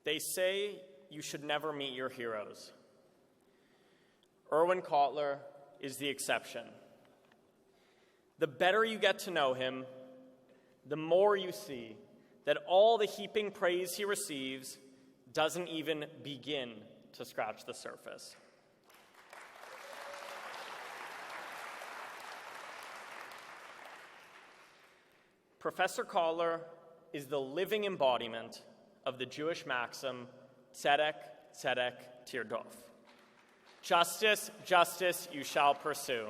They say you should never meet your heroes. Irwin Cotler is the exception. The better you get to know him, the more you see that all the heaping praise he receives doesn't even begin to scratch the surface. Professor Cotler is the living embodiment of the Jewish maxim, tzedek, tzedek, tirdof. Justice, justice you shall pursue.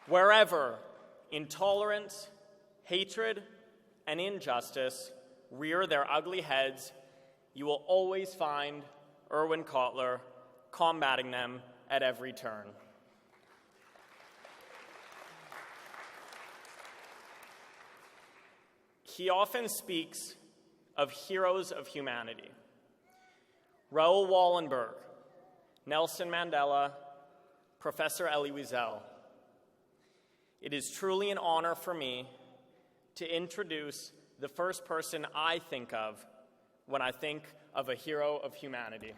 Wherever intolerance, hatred, and injustice rear their ugly heads, you will always find Irwin Cotler combating them at every turn. He often speaks of heroes of humanity. Raoul Wallenberg, Nelson Mandela, Professor Elie Wiesel. It is truly an honor for me to introduce the first person I think of when I think of a hero of humanity.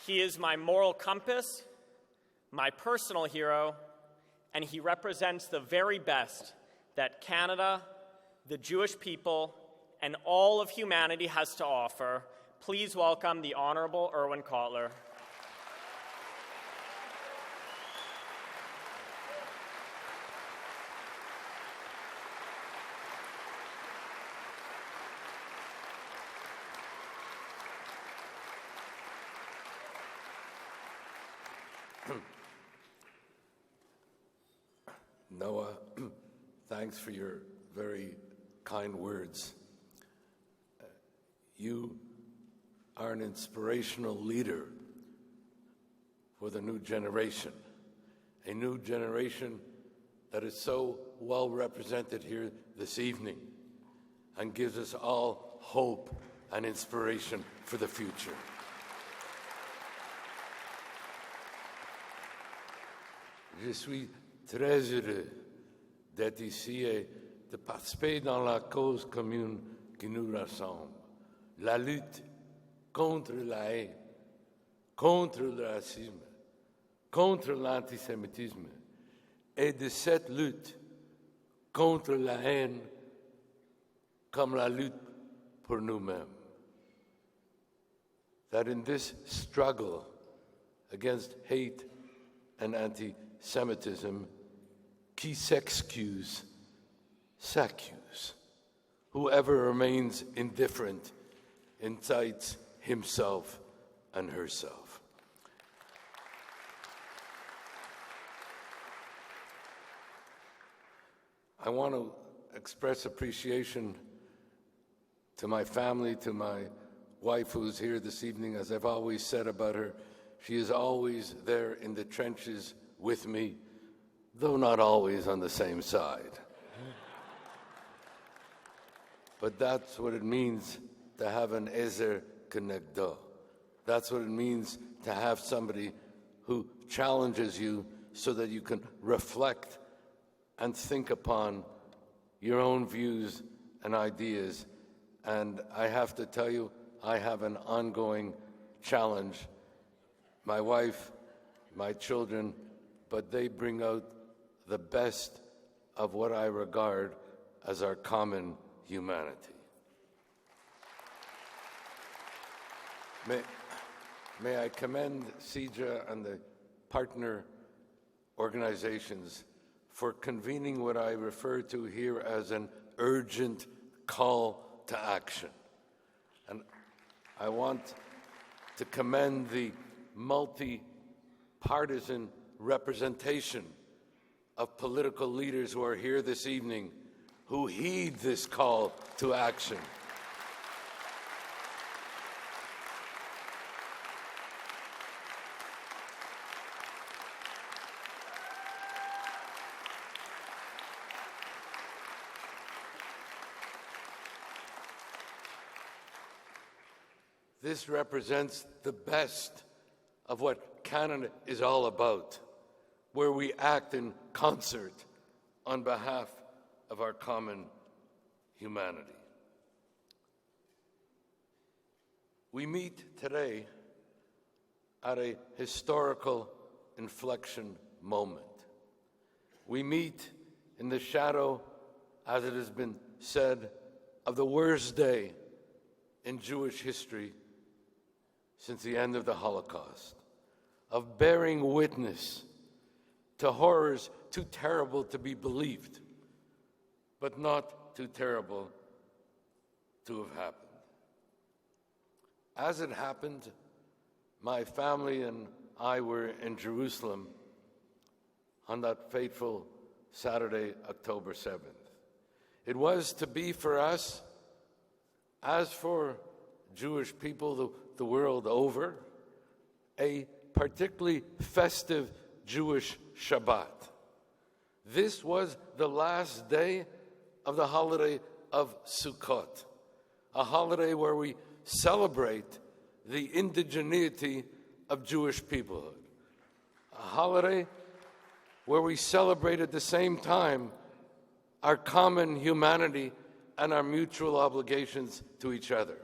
He is my moral compass, my personal hero, and he represents the very best that Canada, the Jewish people, and all of humanity has to offer. Please welcome the Honourable Irwin Cotler. Noah, thanks for your very kind words. You are an inspirational leader for the new generation, a new generation that is so well represented here this evening and gives us all hope and inspiration for the future. Je suis très heureux d'être ici et de participer dans la cause commune qui nous rassemble, la lutte contre la haine, contre le racisme, contre l'antisémitisme, et de cette lutte contre la haine comme la lutte pour nous-mêmes. That in this struggle against hate and anti-Semitism, qui s'excuse, s'accuse. Whoever remains indifferent incites himself and herself. I want to express appreciation to my family, to my wife who's here this evening. As I've always said about her, she is always there in the trenches with me, though not always on the same side. But that's what it means to have an ezer kenegdo. That's what it means to have somebody who challenges you so that you can reflect and think upon your own views and ideas. And I have to tell you, I have an ongoing challenge. My wife, my children, but they bring out the best of what I regard as our common humanity. May I commend CIJA and the partner organizations for convening what I refer to here as an urgent call to action. And I want to commend the multi-partisan representation of political leaders who are here this evening who heed this call to action. This represents the best of what Canada is all about, where we act in concert on behalf of our common humanity. We meet today at a historical inflection moment. We meet in the shadow, as it has been said, of the worst day in Jewish history since the end of the Holocaust, of bearing witness to horrors too terrible to be believed, but not too terrible to have happened. As it happened, my family and I were in Jerusalem on that fateful Saturday, October 7th. It was to be for us, as for Jewish people the world over, a particularly festive Jewish Shabbat. This was the last day of the holiday of Sukkot, a holiday where we celebrate the indigeneity of Jewish peoplehood, a holiday where we celebrate at the same time our common humanity and our mutual obligations to each other.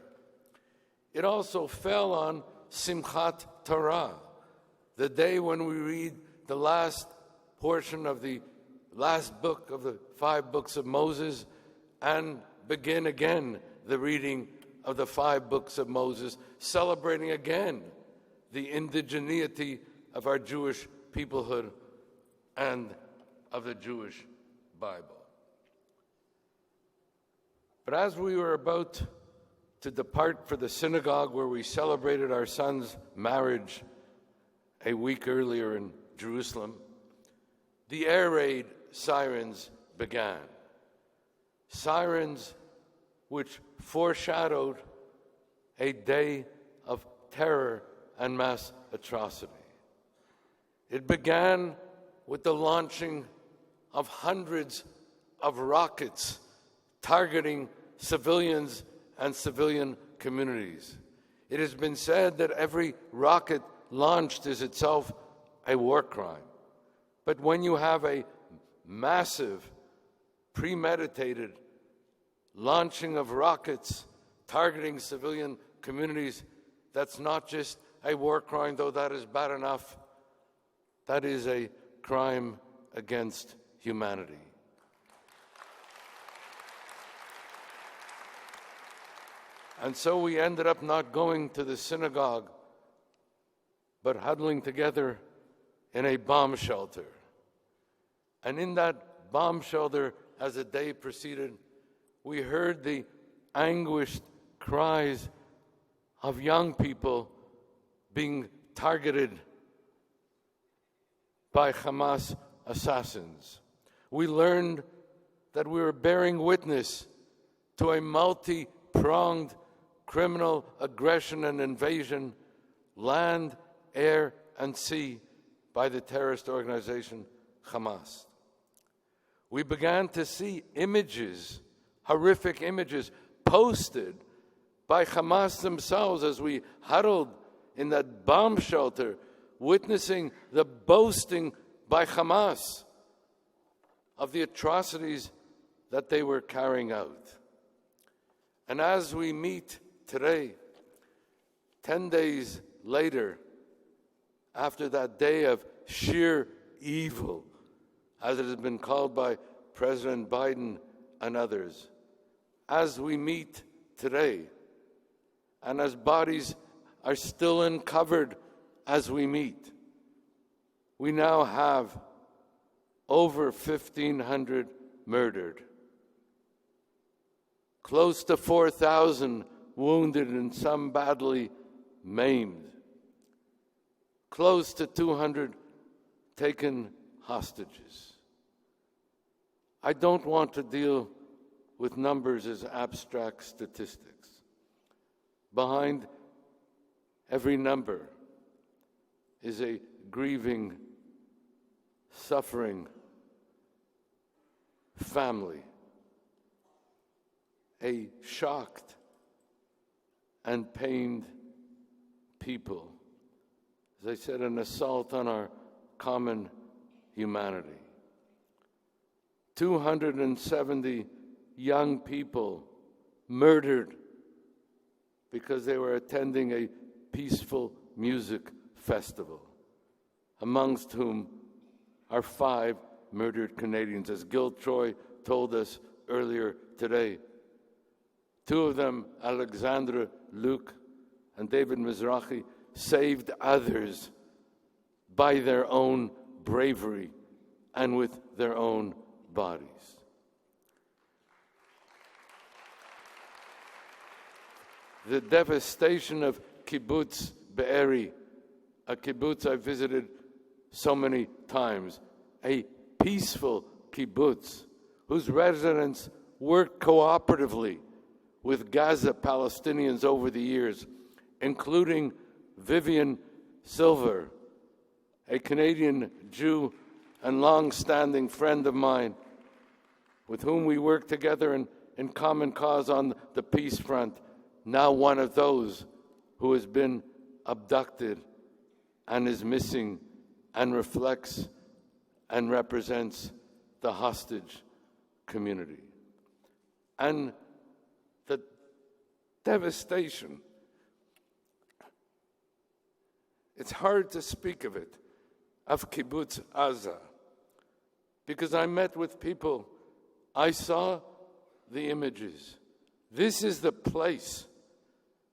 It also fell on Simchat Torah, the day when we read the last portion of the last book of the 5 books of Moses and begin again the reading of the 5 books of Moses, celebrating again the indigeneity of our Jewish peoplehood and of the Jewish Bible. But as we were about to depart for the synagogue where we celebrated our son's marriage a week earlier in Jerusalem, the air raid sirens began. Sirens which foreshadowed a day of terror and mass atrocity. It began with the launching of hundreds of rockets targeting civilians and civilian communities. It has been said that every rocket launched is itself a war crime. But when you have a massive, premeditated launching of rockets targeting civilian communities, that's not just a war crime, though that is bad enough. That is a crime against humanity. And so we ended up not going to the synagogue, but huddling together in a bomb shelter. And in that bomb shelter, as the day proceeded, we heard the anguished cries of young people being targeted by Hamas assassins. We learned that we were bearing witness to a multi-pronged criminal aggression and invasion, land, air, and sea, by the terrorist organization Hamas. We began to see images, horrific images, posted by Hamas themselves as we huddled in that bomb shelter, witnessing the boasting by Hamas of the atrocities that they were carrying out. And as we meet today, 10 days later, after that day of sheer evil, as it has been called by President Biden and others, as we meet today, and as bodies are still uncovered as we meet, we now have over 1,500 murdered, close to 4,000 wounded and some badly maimed, close to 200 taken hostages. I don't want to deal with numbers as abstract statistics. Behind every number is a grieving, suffering family, a shocked and pained people. As I said, an assault on our common humanity. 270 young people murdered because they were attending a peaceful music festival, amongst whom are 5 murdered Canadians, as Gil Troy told us earlier today. 2 of them, Alexandre Luc and David Mizrahi, saved others by their own bravery and with their own bodies. The devastation of Kibbutz Be'eri, a kibbutz I visited so many times, a peaceful kibbutz whose residents worked cooperatively with Gaza Palestinians over the years, including Vivian Silver, a Canadian Jew and long-standing friend of mine, with whom we worked together in common cause on the peace front, now one of those who has been abducted and is missing and reflects and represents the hostage community. And the devastation, it's hard to speak of it, of Kibbutz Aza, because I met with people, I saw the images. This is the place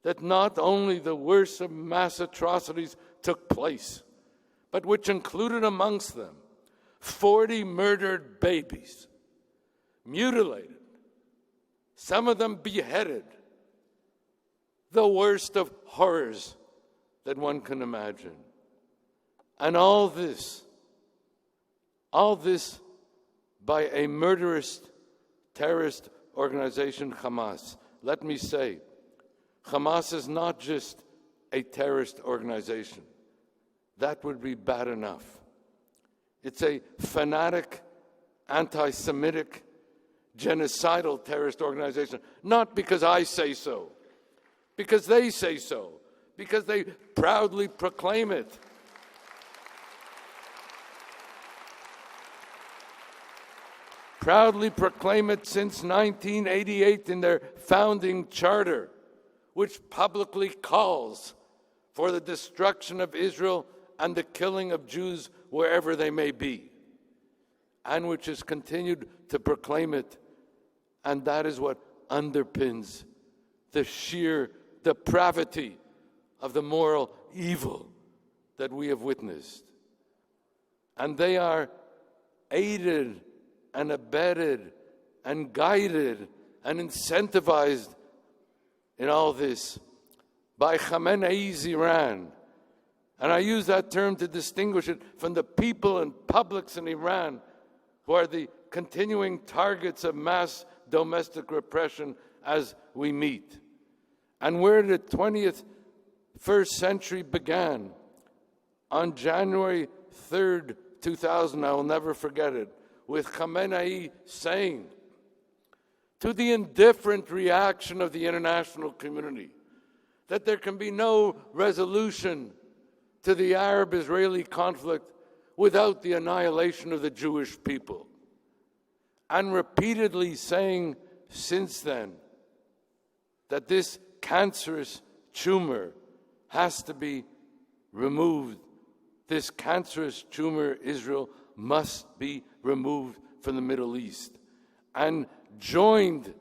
that not only the worst of mass atrocities took place, but which included amongst them 40 murdered babies, mutilated, some of them beheaded, the worst of horrors that one can imagine. And all this by a murderous terrorist organization, Hamas. Let me say, Hamas is not just a terrorist organization. That would be bad enough. It's a fanatic, anti-Semitic, genocidal terrorist organization, not because I say so, because they say so, because they proudly proclaim it. Proudly proclaim it since 1988 in their founding charter, which publicly calls for the destruction of Israel and the killing of Jews wherever they may be, and which has continued to proclaim it. And that is what underpins the sheer depravity of the moral evil that we have witnessed. And they are aided and abetted and guided and incentivized in all this by Khamenei's Iran. And I use that term to distinguish it from the people and publics in Iran who are the continuing targets of mass domestic repression as we meet. And where the 21st century began, on January 3rd, 2000, I will never forget it, with Khamenei saying, to the indifferent reaction of the international community, that there can be no resolution to the Arab-Israeli conflict without the annihilation of the Jewish people. And repeatedly saying since then that this cancerous tumor has to be removed. This cancerous tumor, Israel, must be removed from the Middle East. And joined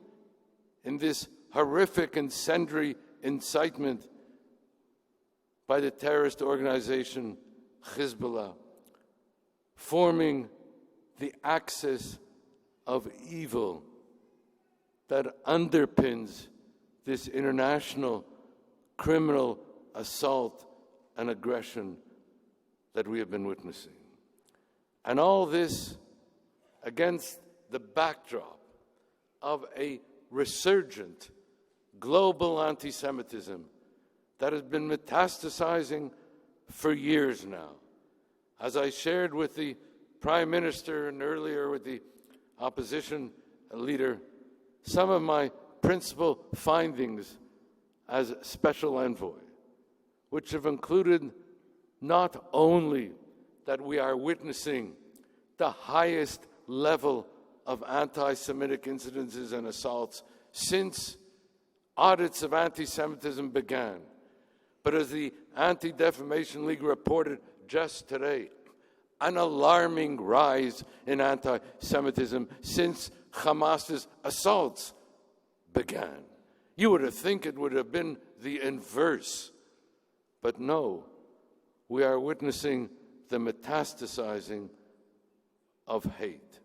in this horrific incendiary incitement by the terrorist organization Hezbollah, forming the axis of evil that underpins this international criminal assault and aggression that we have been witnessing. And all this against the backdrop of a resurgent global anti-Semitism that has been metastasizing for years now. As I shared with the Prime Minister and earlier with the opposition leader, some of my principal findings as special envoy, which have included not only that we are witnessing the highest level of anti-Semitic incidences and assaults since audits of anti-Semitism began. But as the Anti-Defamation League reported just today, an alarming rise in anti-Semitism since Hamas's assaults began. You would have think it would have been the inverse. But no, we are witnessing the metastasizing of hate.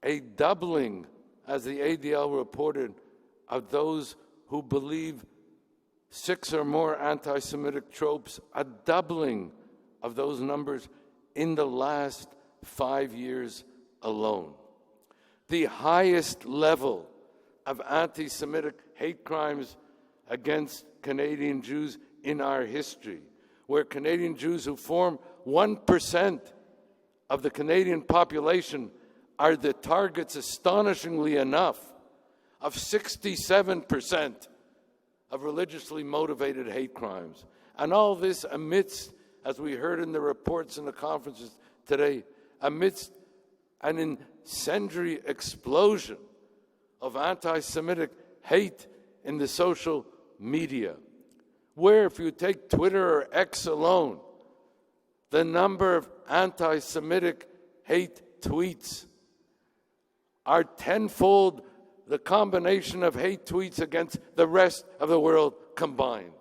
A doubling, as the ADL reported, of those who believe 6 or more anti-Semitic tropes, a doubling of those numbers in the last 5 years alone. The highest level of anti-Semitic hate crimes against Canadian Jews in our history, where Canadian Jews who form 1% of the Canadian population are the targets, astonishingly enough, of 67% of religiously motivated hate crimes. And all this amidst, as we heard in the reports and the conferences today, amidst an incendiary explosion of anti-Semitic hate in the social media, where, if you take Twitter or X alone, the number of anti-Semitic hate tweets are tenfold the combination of hate tweets against the rest of the world combined.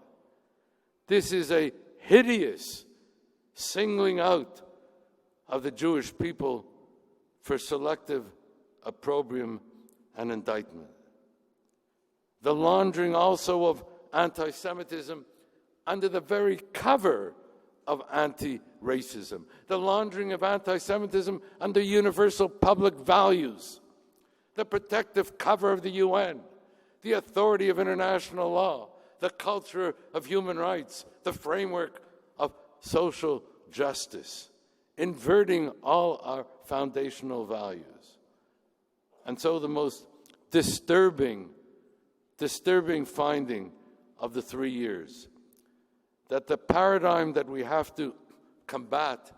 This is a hideous singling out of the Jewish people for selective opprobrium and indictment. The laundering also of anti-Semitism under the very cover of anti-racism. The laundering of anti-Semitism under universal public values. The protective cover of the UN, the authority of international law, the culture of human rights, the framework of social justice, inverting all our foundational values. And so the most disturbing finding of the 3 years, that the paradigm that we have to combat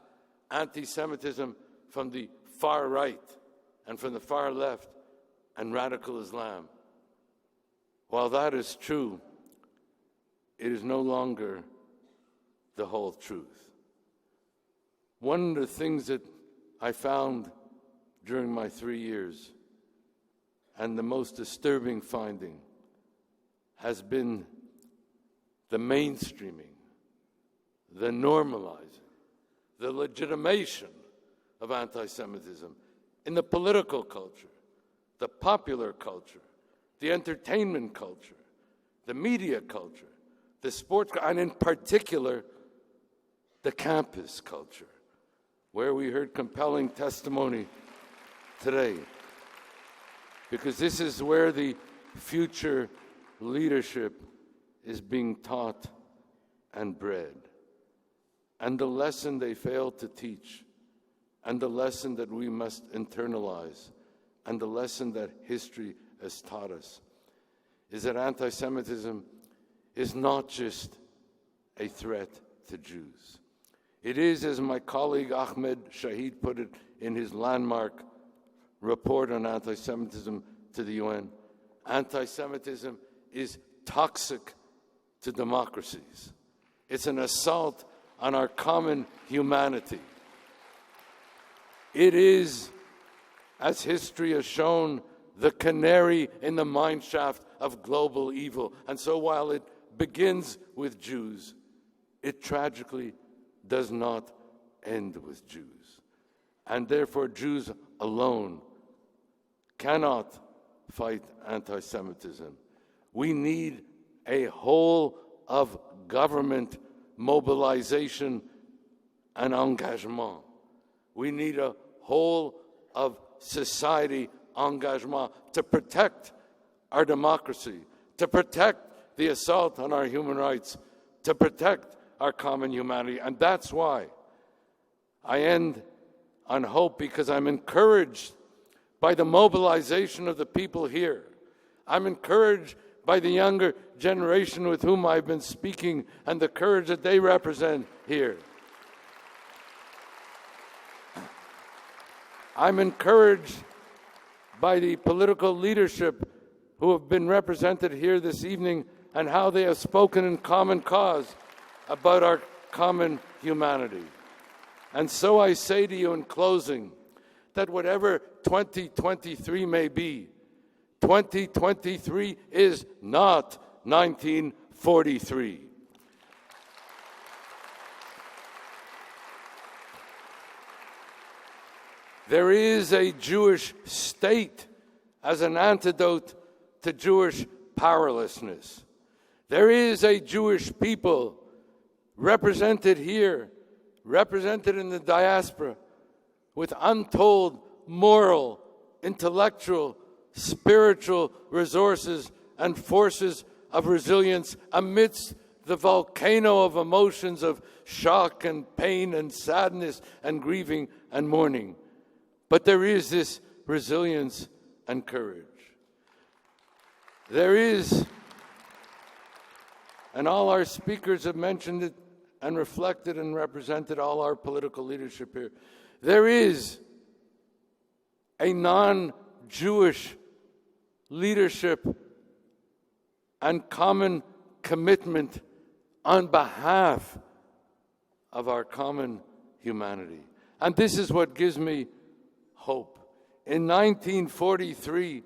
anti-Semitism from the far right and from the far left and radical Islam, while that is true, it is no longer the whole truth. One of the things that I found during my 3 years, and the most disturbing finding, has been the mainstreaming, the normalizing, the legitimation of anti-Semitism in the political culture, the popular culture, the entertainment culture, the media culture, the sports, and in particular, the campus culture, where we heard compelling testimony today. Because this is where the future leadership is being taught and bred. And the lesson they failed to teach, and the lesson that we must internalize, and the lesson that history has taught us, is that anti-Semitism is not just a threat to Jews. It is, as my colleague Ahmed Shahid put it in his landmark report on anti-Semitism to the UN, anti-Semitism is toxic to democracies. It's an assault on our common humanity. It is, as history has shown, the canary in the mineshaft of global evil. And so while it begins with Jews, it tragically does not end with Jews. And therefore, Jews alone cannot fight anti-Semitism. We need a whole of government mobilization and engagement. We need a whole of society engagement to protect our democracy, to protect the assault on our human rights, to protect our common humanity. And that's why I end on hope, because I'm encouraged by the mobilization of the people here. I'm encouraged by the younger generation with whom I've been speaking and the courage that they represent here. I'm encouraged by the political leadership who have been represented here this evening and how they have spoken in common cause about our common humanity. And so I say to you in closing that whatever 2023 may be, 2023 is not 1943. There is a Jewish state as an antidote to Jewish powerlessness. There is a Jewish people represented here, represented in the diaspora, with untold moral, intellectual, spiritual resources and forces of resilience amidst the volcano of emotions of shock and pain and sadness and grieving and mourning. But there is this resilience and courage. There is, and all our speakers have mentioned it and reflected and represented all our political leadership here, there is a non-Jewish leadership and common commitment on behalf of our common humanity. And this is what gives me hope. In 1943,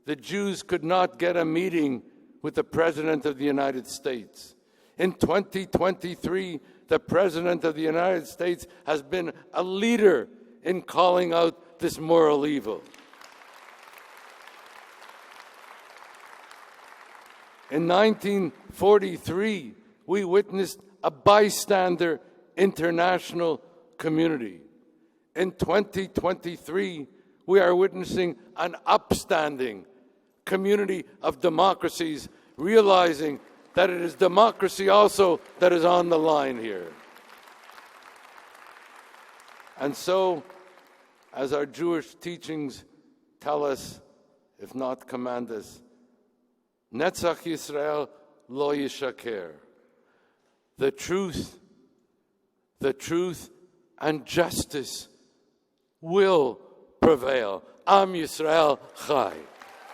the Jews could not get a meeting with the President of the United States. In 2023, the President of the United States has been a leader in calling out this moral evil. In 1943, we witnessed a bystander international community. In 2023, we are witnessing an upstanding community of democracies, realizing that it is democracy also that is on the line here. And so, as our Jewish teachings tell us, if not command us, Netzach Yisrael lo yishaker. The truth and justice will prevail. Am Yisrael Chai.